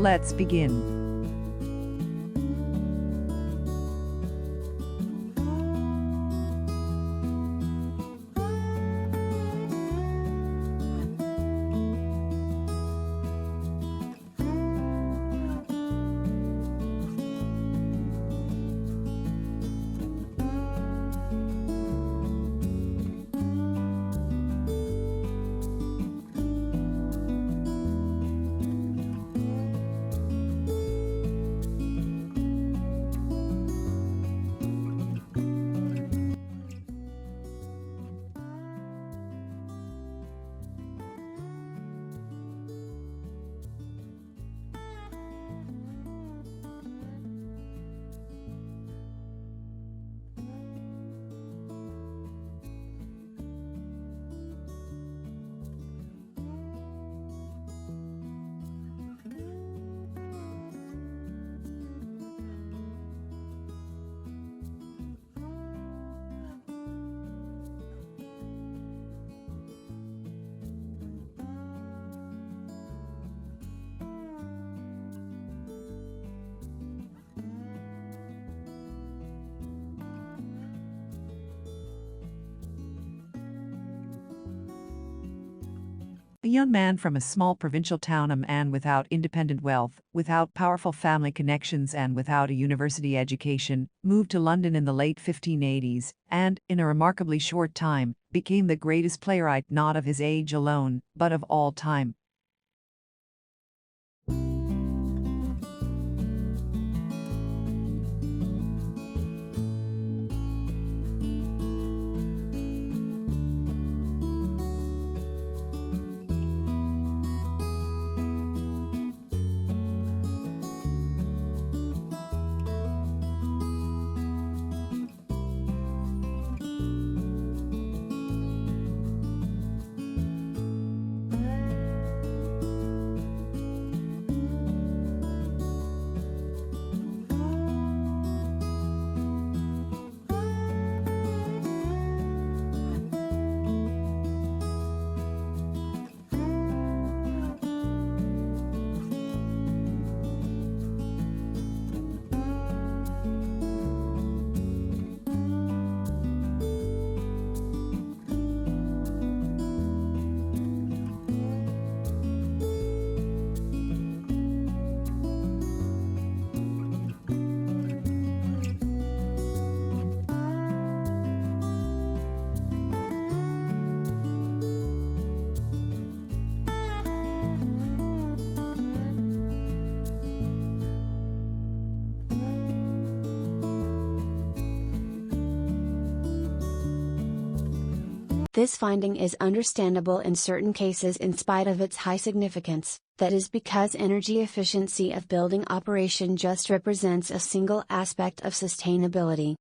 Let's begin. A young man from a small provincial town, a man without independent wealth, without powerful family connections and without a university education, moved to London in the late 1580s and, in a remarkably short time, became the greatest playwright not of his age alone, but of all time. This finding is understandable in certain cases in spite of its high significance, that is because energy efficiency of building operation just represents a single aspect of sustainability.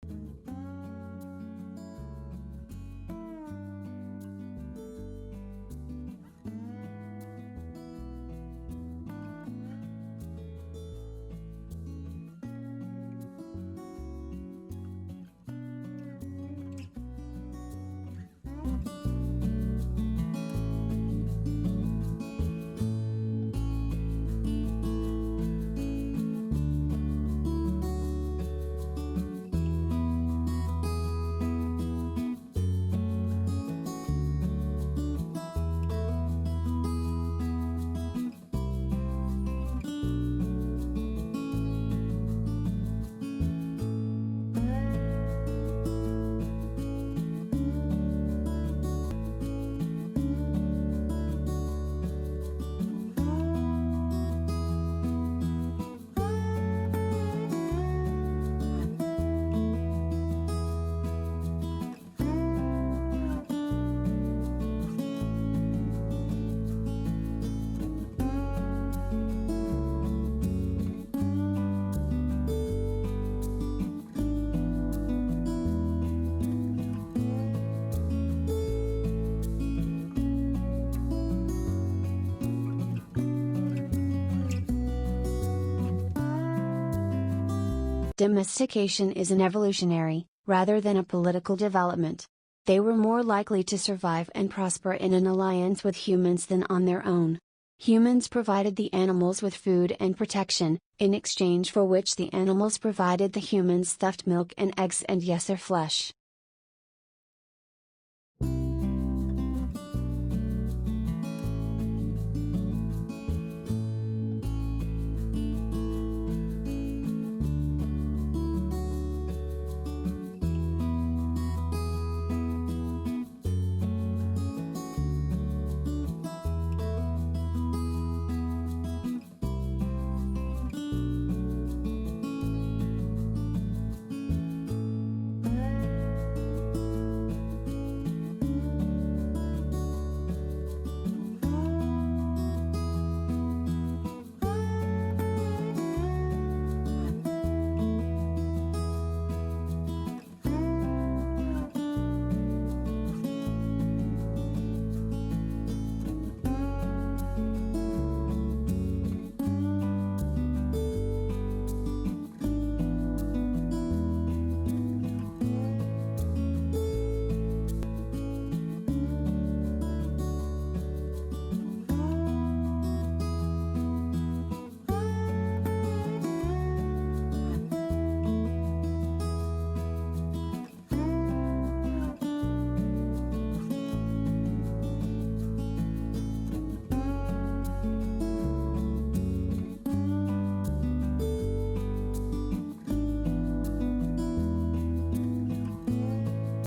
Domestication is an evolutionary, rather than a political development. They were more likely to survive and prosper in an alliance with humans than on their own. Humans provided the animals with food and protection, in exchange for which the animals provided the humans stuffed milk and eggs and yes, their flesh.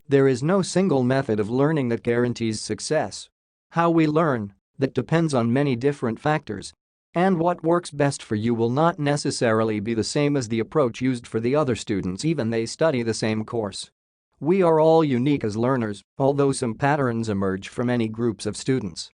There is no single method of learning that guarantees success. How we learn, that depends on many different factors. And what works best for you will not necessarily be the same as the approach used for the other students even they study the same course. We are all unique as learners, although some patterns emerge from any groups of students.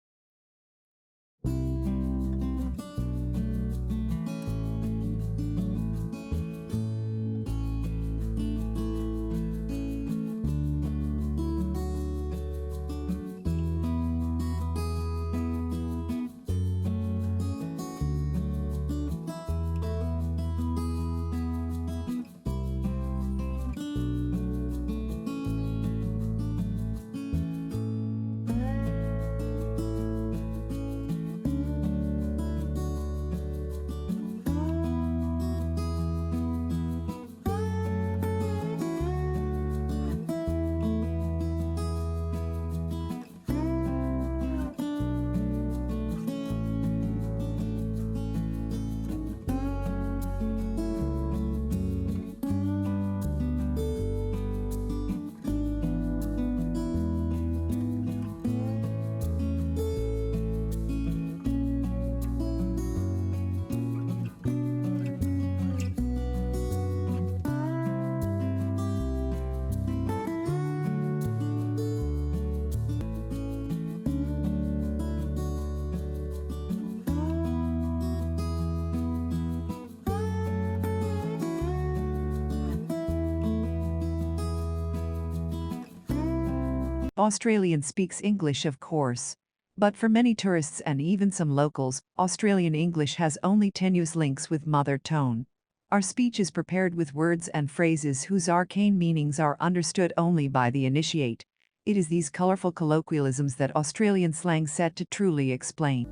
Australian speaks English, of course. But for many tourists and even some locals, Australian English has only tenuous links with mother tongue. Our speech is prepared with words and phrases whose arcane meanings are understood only by the initiate. It is these colorful colloquialisms that Australian slang set to truly explain.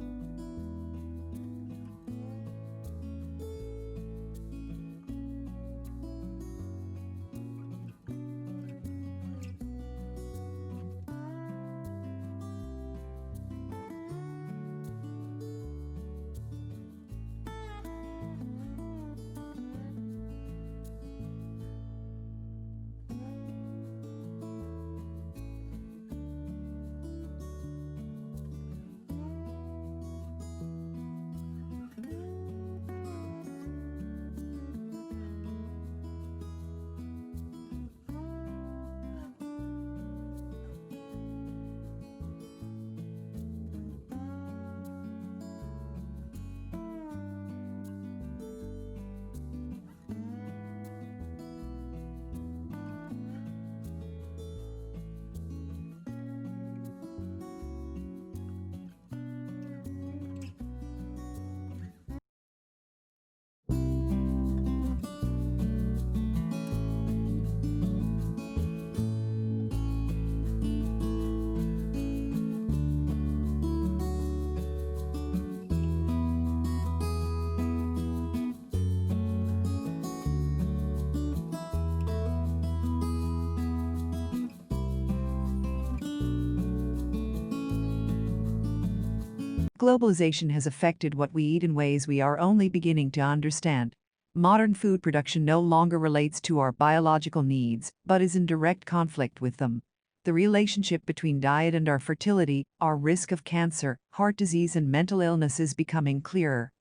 Globalization has affected what we eat in ways we are only beginning to understand. Modern food production no longer relates to our biological needs, but is in direct conflict with them. The relationship between diet and our fertility, our risk of cancer, heart disease, and mental illness is becoming clearer.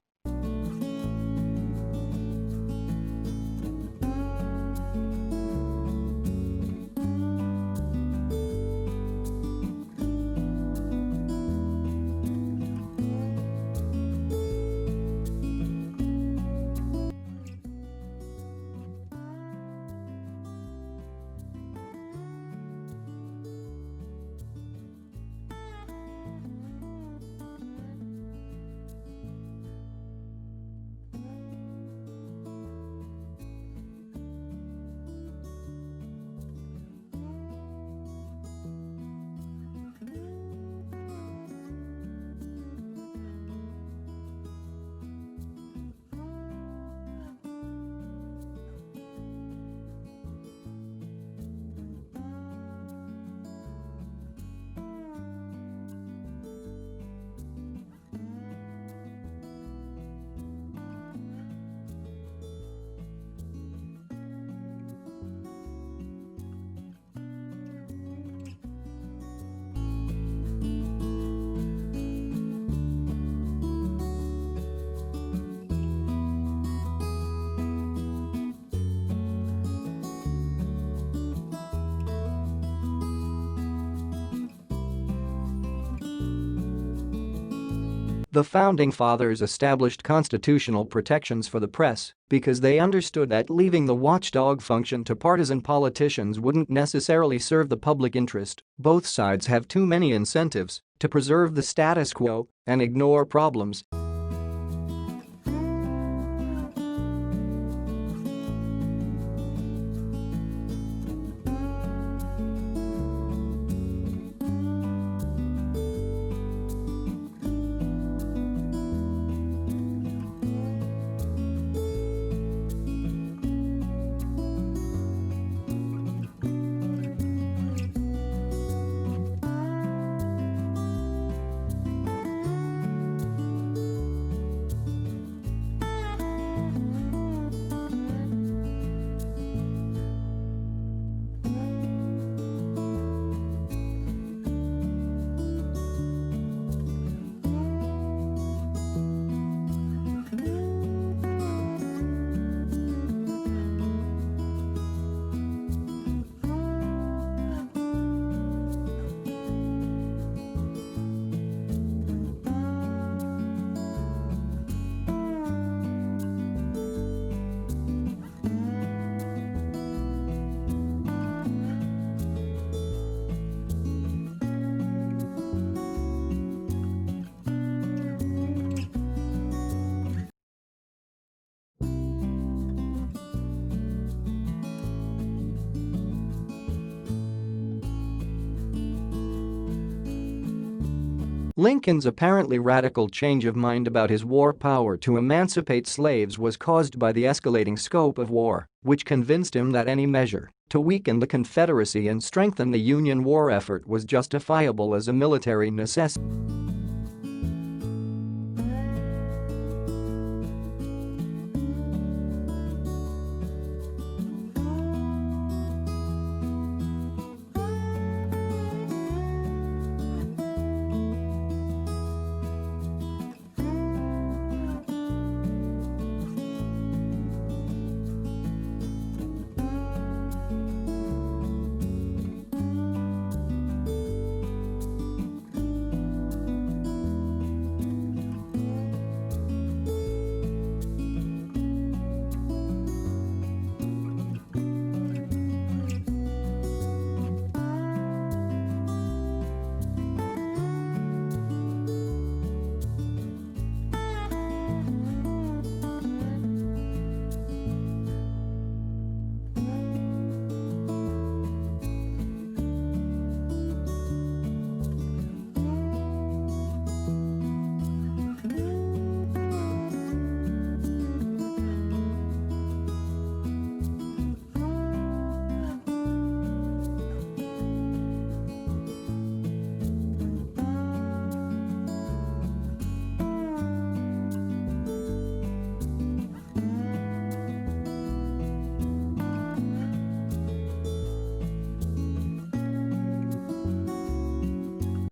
The Founding Fathers established constitutional protections for the press because they understood that leaving the watchdog function to partisan politicians wouldn't necessarily serve the public interest. Both sides have too many incentives to preserve the status quo and ignore problems. Lincoln's apparently radical change of mind about his war power to emancipate slaves was caused by the escalating scope of war, which convinced him that any measure to weaken the Confederacy and strengthen the Union war effort was justifiable as a military necessity.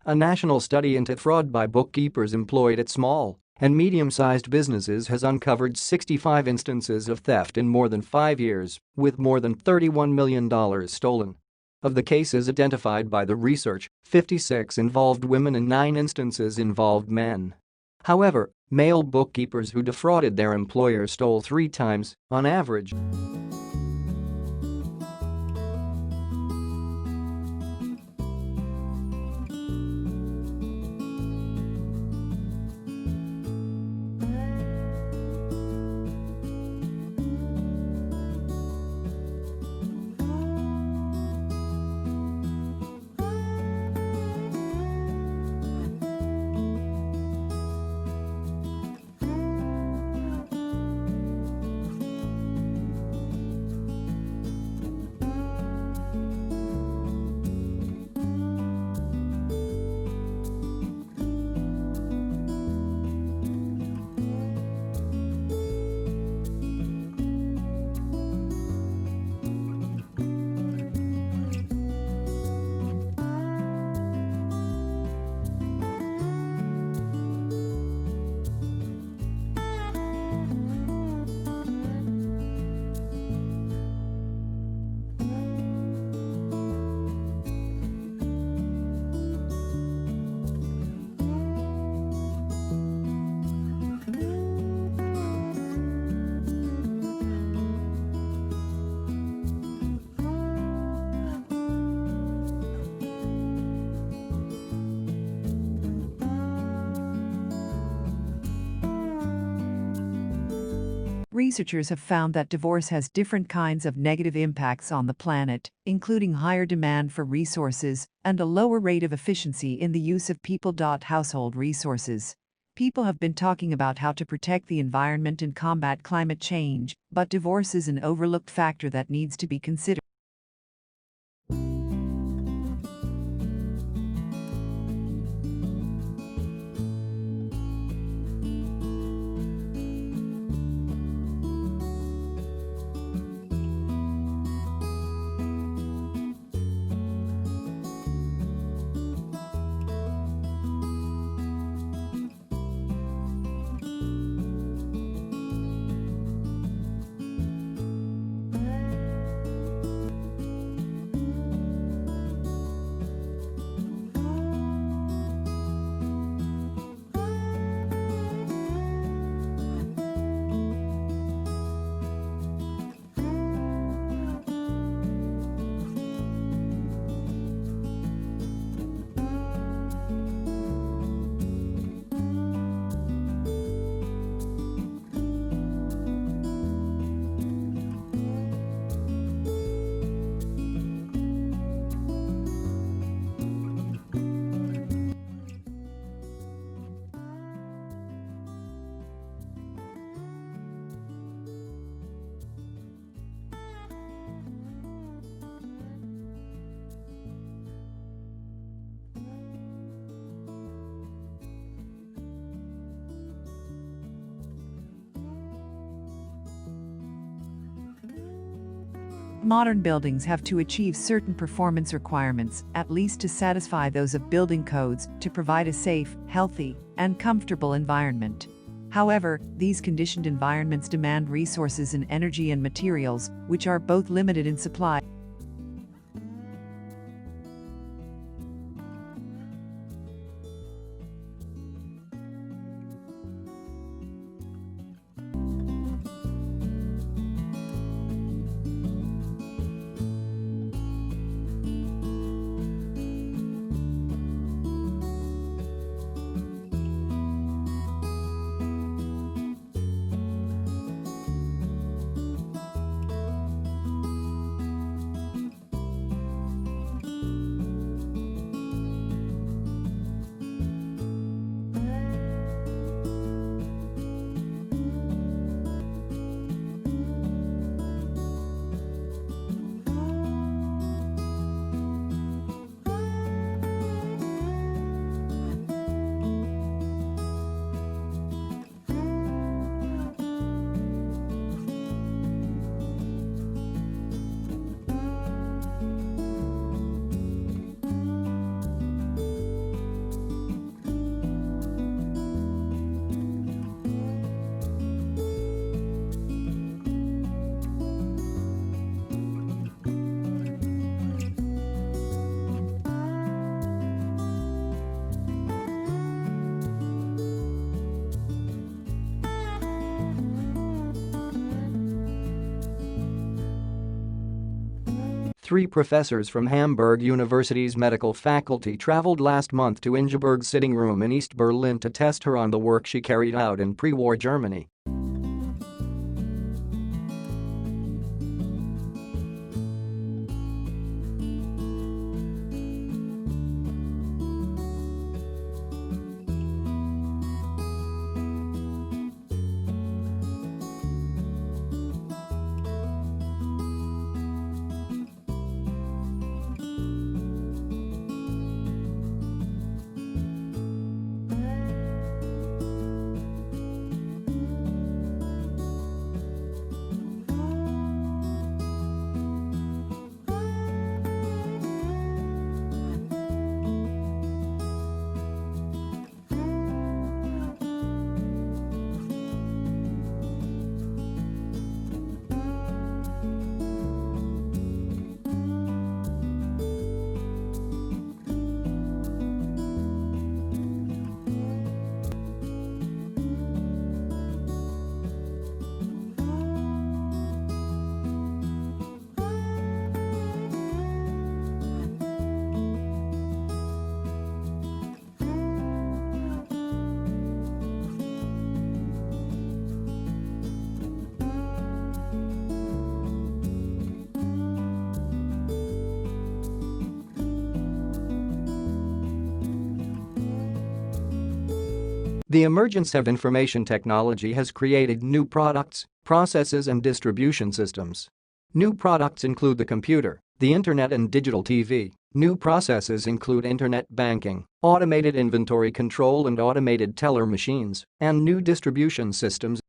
A national study into fraud by bookkeepers employed at small and medium-sized businesses has uncovered 65 instances of theft in more than 5 years, with more than $31 million stolen. Of the cases identified by the research, 56 involved women and 9 instances involved men. However, male bookkeepers who defrauded their employer stole 3 times, on average. Researchers have found that divorce has different kinds of negative impacts on the planet, including higher demand for resources and a lower rate of efficiency in the use of household resources. People have been talking about how to protect the environment and combat climate change, but divorce is an overlooked factor that needs to be considered. Modern buildings have to achieve certain performance requirements, at least to satisfy those of building codes, to provide a safe, healthy, and comfortable environment. However, these conditioned environments demand resources in energy and materials, which are both limited in supply. 3 professors from Hamburg University's medical faculty traveled last month to Ingeborg's sitting room in East Berlin to test her on the work she carried out in pre-war Germany. The emergence of information technology has created new products, processes and distribution systems. New products include the computer, the internet and digital TV. New processes include internet banking, automated inventory control and automated teller machines, and new distribution systems.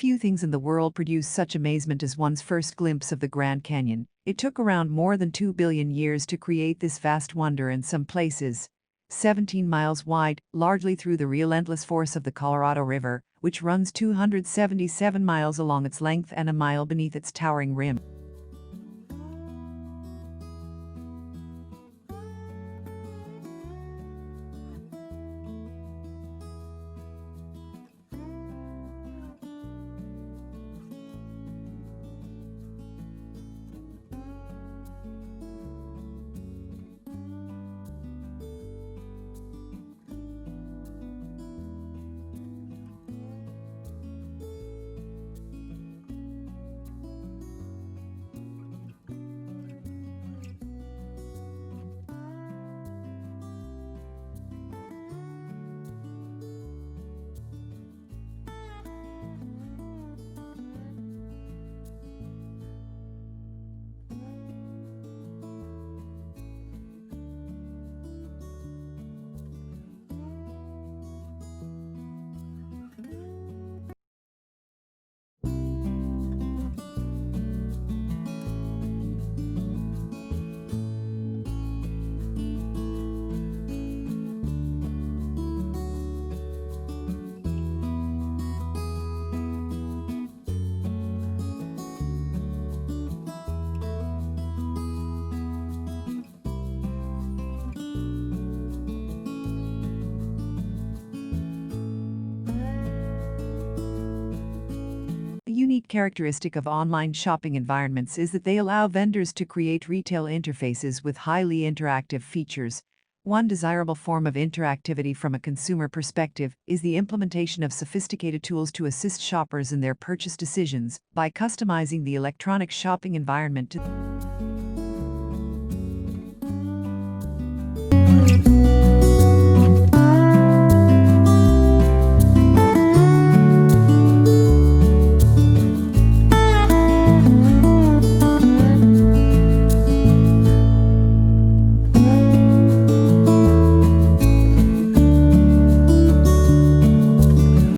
Few things in the world produce such amazement as one's first glimpse of the Grand Canyon. It took around more than 2 billion years to create this vast wonder, in some places 17 miles wide, largely through the relentless force of the Colorado River, which runs 277 miles along its length and a mile beneath its towering rim. characteristic of online shopping environments is that they allow vendors to create retail interfaces with highly interactive features. One desirable form of interactivity from a consumer perspective is the implementation of sophisticated tools to assist shoppers in their purchase decisions by customizing the electronic shopping environment to